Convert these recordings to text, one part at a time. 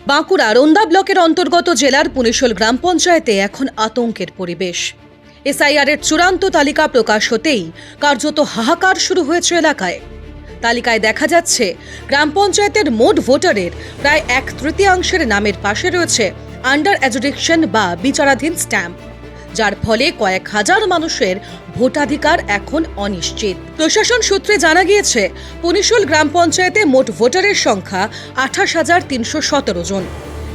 বাঁকুড়া রোন্দা ব্লকের অন্তর্গত জেলার পুনিশোল গ্রাম পঞ্চায়েতে এখন আতঙ্কের পরিবেশ। এসআইআর এর চূড়ান্ত তালিকা প্রকাশ হতেই কার্যত হাহাকার শুরু হয়েছে এলাকায়। তালিকায় দেখা যাচ্ছে গ্রাম পঞ্চায়েতের মোট ভোটারের প্রায় 1/3 নামের পাশে রয়েছে আন্ডার অ্যাডজুডিকশন বা বিচারাধীন স্ট্যাম্প, যার ফলে কয়েক হাজার মানুষের ভোটাধিকার এখন অনিশ্চিত। প্রশাসন সূত্রে জানা গিয়েছে পুনিশোল গ্রাম পঞ্চায়েতে মোট ভোটারের সংখ্যা 28,317 জন,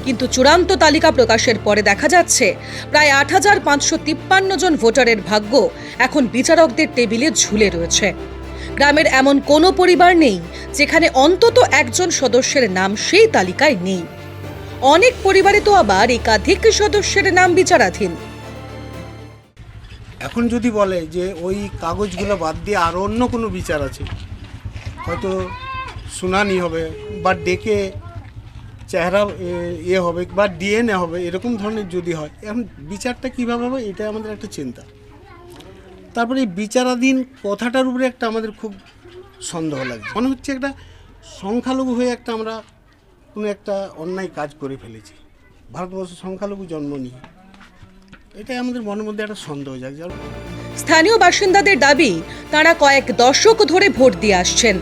কিন্তু চূড়ান্ত তালিকা প্রকাশের পরে দেখা যাচ্ছে প্রায় 8,553 জন ভোটারের ভাগ্য এখন বিচারকদের টেবিলে ঝুলে রয়েছে। গ্রামের এমন কোনো পরিবার নেই যেখানে অন্তত একজন সদস্যের নাম সেই তালিকায় নেই। অনেক পরিবারে তো আবার একাধিক সদস্যের নাম বিচারাধীন। এখন যদি বলে যে ওই কাগজগুলো বাদ দিয়ে আরও অন্য কোনো বিচার আছে, হয়তো শুনানি হবে বা ডেকে চেহারা হবে বা ডিএনএ হবে, এরকম ধরনের যদি হয়, এখন বিচারটা কীভাবে হবে এটা আমাদের একটা চিন্তা। তারপরে এই বিচারাধীন কথাটার উপরে একটা আমাদের খুব সন্দেহ লাগে। মনে হচ্ছে একটা সংখ্যালঘু হয়ে আমরা কোনো একটা অন্যায় কাজ করে ফেলেছি। ভারতবর্ষ সংখ্যালঘু জন্ম নিয়ে এটাই আমাদের মনের মধ্যে একটা সন্দেহ জাগে। স্থানীয় বাসিন্দাদের দাবি, তারা কয়েক দশক ধরে ভোট দিয়ে আসছেন।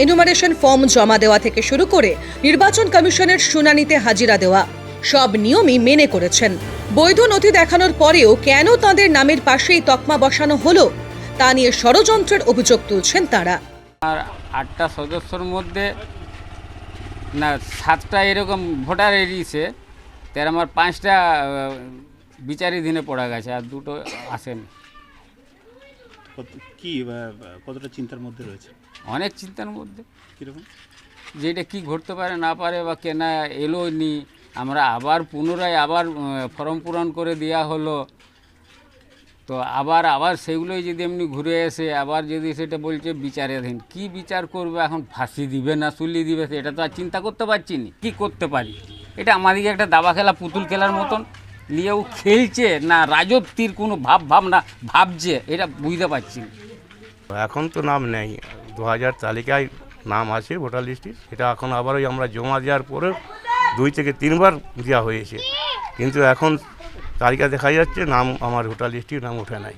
এনুমারেশন ফর্ম জমা দেওয়া থেকে শুরু করে নির্বাচন কমিশনের শুনানিতে হাজিরা দেওয়া সব নিয়মই মেনে করেছেন। বৈধ নথি দেখানোর পরেও কেন তাদের নামের পাশেই তকমা বসানো হলো তা নিয়ে ষড়যন্ত্রের অভিযোগ তুলছেন তারা। আর 8টা সদস্যর মধ্যে না 7টা এরকম ভোটার এড়িয়েছে, তার আমার 5টা বিচারাধীনে পড়া গেছে আর 2টো আসেনি। কতটা চিন্তার মধ্যে রয়েছে? অনেক চিন্তার মধ্যে। কীরকম? যেটা কি ঘটতে পারে না পারে বা কেনা এলো নি, আমরা আবার পুনরায় ফর্ম পূরণ করে দেওয়া হলো, তো আবার সেগুলোই যদি এমনি ঘুরে এসে আবার যদি সেটা বলছে বিচারাধীন, কি বিচার করবে? এখন ফাঁসি দিবে না শুলি দিবে সেটা তো আর চিন্তা করতে পারছি না। কী করতে পারি? এটা আমাদেরকে একটা দাবা খেলা, পুতুল খেলার মতন নিয়েও খেলছে, না রাজত্বের কোনো ভাবনা ভাবছে, এটা বুঝতে পারছি না। এখন তো নাম নেই, 2000 তালিকায় নাম আছে ভোটার লিস্টে, সেটা এখন আবার ওই আমরা জমা দেওয়ার পরে 2 থেকে 3 বার দেওয়া হয়েছে, কিন্তু এখন তালিকা দেখা যাচ্ছে নাম আমার ভোটার লিস্টে নাম ওঠে নাই।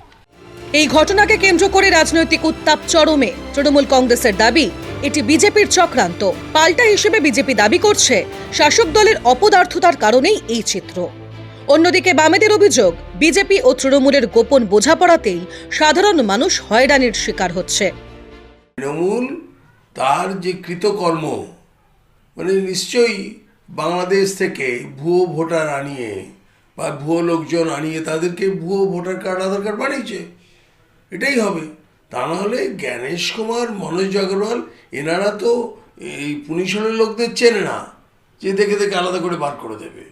এই ঘটনাকে কেন্দ্র করে রাজনৈতিক উত্তাপ চরমে। তৃণমূল কংগ্রেসের দাবি এটি বিজেপির চক্রান্ত। পাল্টা হিসেবে বিজেপি দাবি করছে শাসক দলের অপদার্থতার কারণেই এই চিত্র। অন্যদিকে বামেদের অভিযোগ, বিজেপি ও তৃণমূলের গোপন বোঝাপড়াতেই সাধারণ মানুষ হয়রানির শিকার হচ্ছে। তৃণমূল তার যে কৃতকর্ম, মানে নিশ্চয়ই বাংলাদেশ থেকে ভুয়ো ভোটার আনিয়ে বা ভুয়ো লোকজন আনিয়ে তাদেরকে ভুয়ো ভোটার কার্ড, আধার কার্ড বানিয়েছে, এটাই হবে। তা নাহলে জ্ঞানেশ কুমার, মনোজ আগরওয়াল এনারা তো এই পুনিশোলের লোকদের চেনে না যে দেখে দেখে আলাদা করে বার করে দেবে।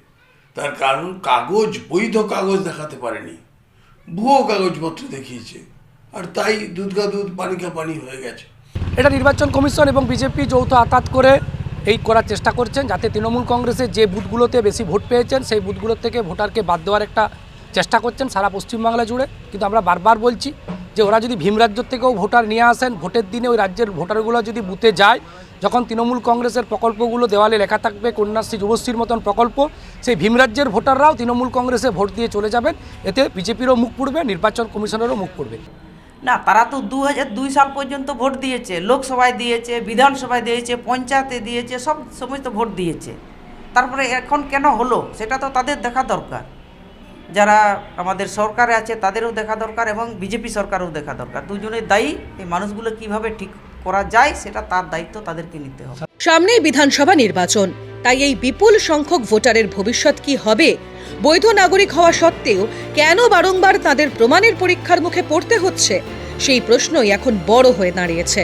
তার কারণ কাগজ, বৈধ কাগজ দেখাতে পারেনি, ভুয়ো কাগজপত্র দেখিয়েছে, আর তাই দুধ কা দুধ পানি কা পানি হয়ে গেছে। এটা নির্বাচন কমিশন এবং বিজেপি যৌথ আঘাত করে এই করার চেষ্টা করছেন, যাতে তৃণমূল কংগ্রেসের যে বুথগুলোতে বেশি ভোট পেয়েছেন সেই বুথগুলোর থেকে ভোটারকে বাদ দেওয়ার একটা চেষ্টা করছেন সারা পশ্চিমবাংলা জুড়ে। কিন্তু আমরা বারবার বলছি যে ওরা যদি ভিন রাজ্য থেকেও ভোটার নিয়ে আসেন, ভোটের দিনে ওই রাজ্যের ভোটারগুলো যদি বুথে যায়, যখন তৃণমূল কংগ্রেসের প্রকল্পগুলো দেওয়ালে লেখা থাকবে কন্যাশ্রী, যুবশ্রীর মতন প্রকল্প, সেই ভিন রাজ্যের ভোটাররাও তৃণমূল কংগ্রেসে ভোট দিয়ে চলে যাবেন। এতে বিজেপিরও মুখ পুড়বে, নির্বাচন কমিশনেরও মুখ পুড়বে। না, তারা তো 2002 সাল পর্যন্ত ভোট দিয়েছে, লোকসভায় দিয়েছে, বিধানসভায় দিয়েছে, পঞ্চায়েতে দিয়েছে, সব সময় তো ভোট দিয়েছে। তারপরে এখন কেন হলো সেটা তো তাদের দেখা দরকার। যারা আমাদের সরকারে আছে তাদেরও দেখা দরকার এবং বিজেপি সরকারও দেখা দরকার। দুজনের দায়ী, এই মানুষগুলো কিভাবে ঠিক করা যায় সেটা তার দায়িত্ব তাদেরকে নিতে হবে। সামনেই বিধানসভা নির্বাচন, তাই এই বিপুল সংখ্যক ভোটারের ভবিষ্যৎ কি হবে? বৈধ নাগরিক হওয়া সত্ত্বেও কেন বারংবার তাদের প্রমাণের পরীক্ষার মুখে পড়তে হচ্ছে? সেই প্রশ্নই এখন বড় হয়ে দাঁড়িয়েছে।